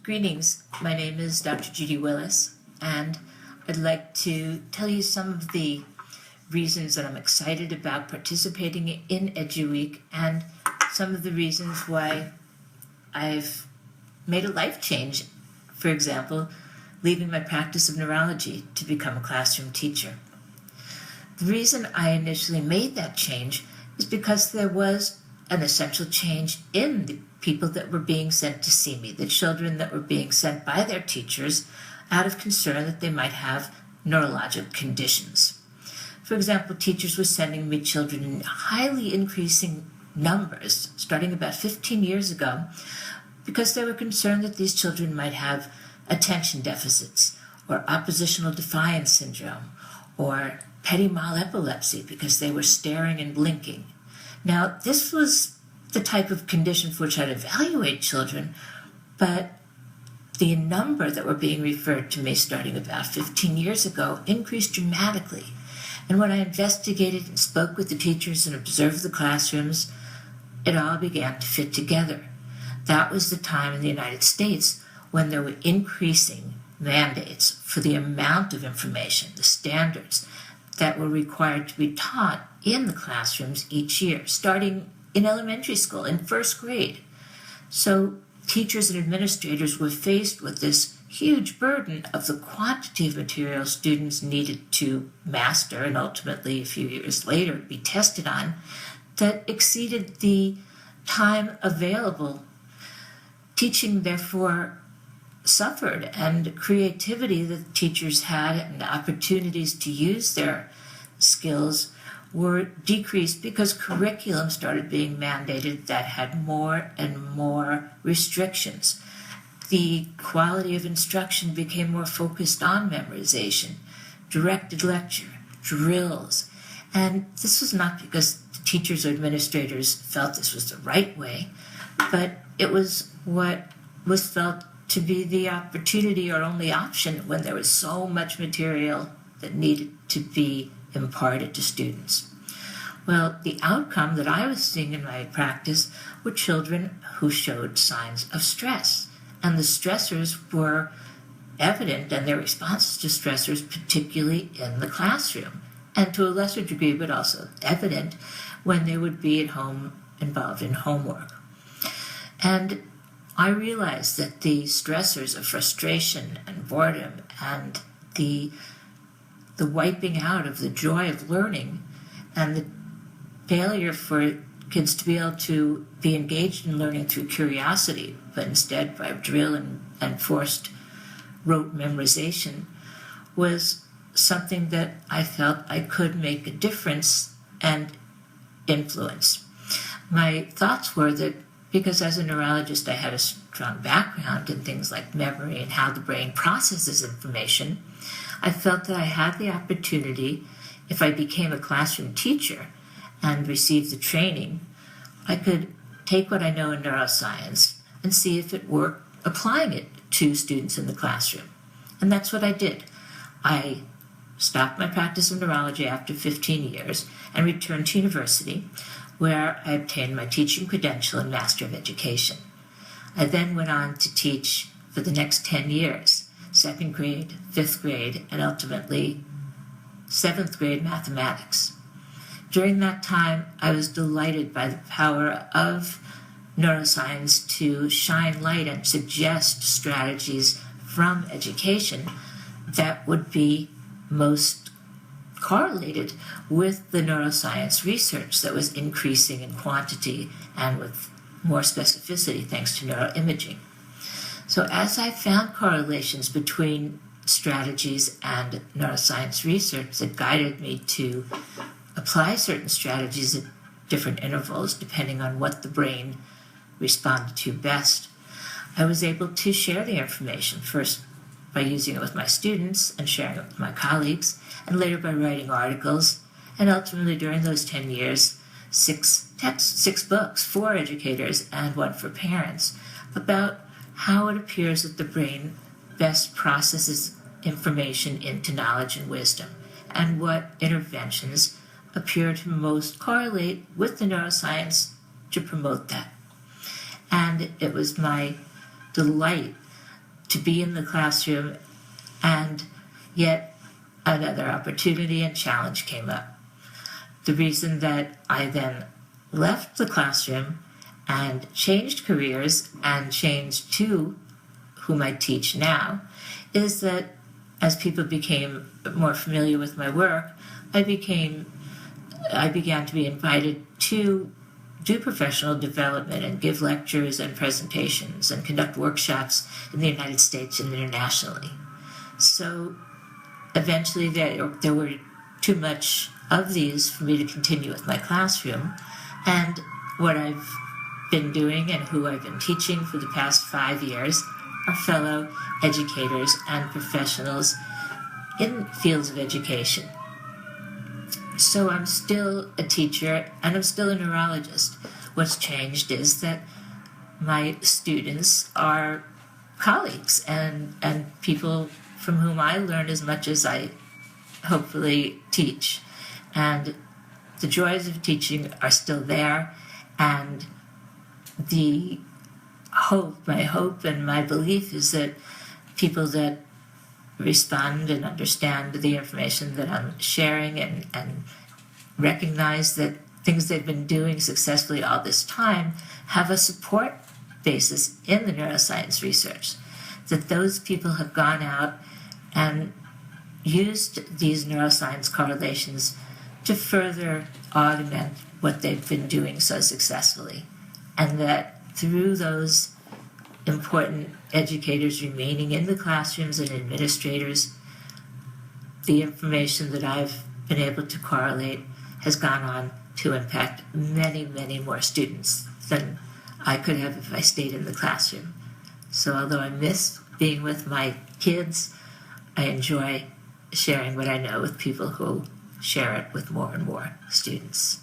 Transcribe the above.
Greetings, my name is Dr. Judy Willis, and I'd like to tell you some of the reasons that I'm excited about participating in EduWeek and some of the reasons why I've made a life change. For example, leaving my practice of neurology to become a classroom teacher. The reason I initially made that change is because there was an essential change in the people that were being sent to see me, the children that were being sent by their teachers out of concern that they might have neurologic conditions. For example, teachers were sending me children in highly increasing numbers, starting about 15 years ago, because they were concerned that these children might have attention deficits or oppositional defiance syndrome or petit mal epilepsy because they were staring and blinking. Now, this was the type of condition for which I'd evaluate children, but the number that were being referred to me starting about 15 years ago increased dramatically. And when I investigated and spoke with the teachers and observed the classrooms, it all began to fit together. That was the time in the United States when there were increasing mandates for the amount of information, the standards that were required to be taught in the classrooms each year, starting in elementary school, in first grade. So teachers and administrators were faced with this huge burden of the quantity of material students needed to master and ultimately, a few years later, be tested on, that exceeded the time available. Teaching, therefore, suffered, and creativity that teachers had and opportunities to use their skills were decreased because curriculum started being mandated that had more and more restrictions. The quality of instruction became more focused on memorization, directed lecture, drills. And this was not because the teachers or administrators felt this was the right way, but it was what was felt to be the opportunity or only option when there was so much material that needed to be imparted to students. Well, the outcome that I was seeing in my practice were children who showed signs of stress, and the stressors were evident, and their responses to stressors, particularly in the classroom, and to a lesser degree, but also evident when they would be at home involved in homework. And I realized that the stressors of frustration and boredom and the wiping out of the joy of learning and the failure for kids to be able to be engaged in learning through curiosity, but instead by drill and forced rote memorization, was something that I felt I could make a difference and influence. My thoughts were that because as a neurologist I had a strong background in things like memory and how the brain processes information, I felt that I had the opportunity, if I became a classroom teacher and received the training, I could take what I know in neuroscience and see if it worked applying it to students in the classroom. And that's what I did. I stopped my practice of neurology after 15 years and returned to university, where I obtained my teaching credential in Master of Education. I then went on to teach for the next 10 years, 2nd grade, 5th grade, and ultimately 7th grade mathematics. During that time, I was delighted by the power of neuroscience to shine light and suggest strategies from education that would be most correlated with the neuroscience research that was increasing in quantity and with more specificity thanks to neuroimaging. So as I found correlations between strategies and neuroscience research that guided me to apply certain strategies at different intervals depending on what the brain responded to best, I was able to share the information, first by using it with my students and sharing it with my colleagues, and later by writing articles, and ultimately during those 10 years, 6 books, 4 educators and 1 for parents, about how it appears that the brain best processes information into knowledge and wisdom, and what interventions appear to most correlate with the neuroscience to promote that. And it was my delight to be in the classroom, and yet another opportunity and challenge came up. The reason that I then left the classroom and changed careers and changed to whom I teach now is that as people became more familiar with my work, I began to be invited to do professional development and give lectures and presentations and conduct workshops in the United States and internationally. So eventually there were too much of these for me to continue with my classroom, and what I've been doing and who I've been teaching for the past 5 years are fellow educators and professionals in fields of education. So I'm still a teacher and I'm still a neurologist. What's changed is that my students are colleagues and people from whom I learn as much as I hopefully teach. And the joys of teaching are still there, and my hope and my belief is that people that respond and understand the information that I'm sharing and recognize that things they've been doing successfully all this time have a support basis in the neuroscience research, that those people have gone out and used these neuroscience correlations to further augment what they've been doing so successfully, and that through those important educators remaining in the classrooms and administrators, the information that I've been able to correlate has gone on to impact many, many more students than I could have if I stayed in the classroom. So although I miss being with my kids, I enjoy sharing what I know with people who share it with more and more students.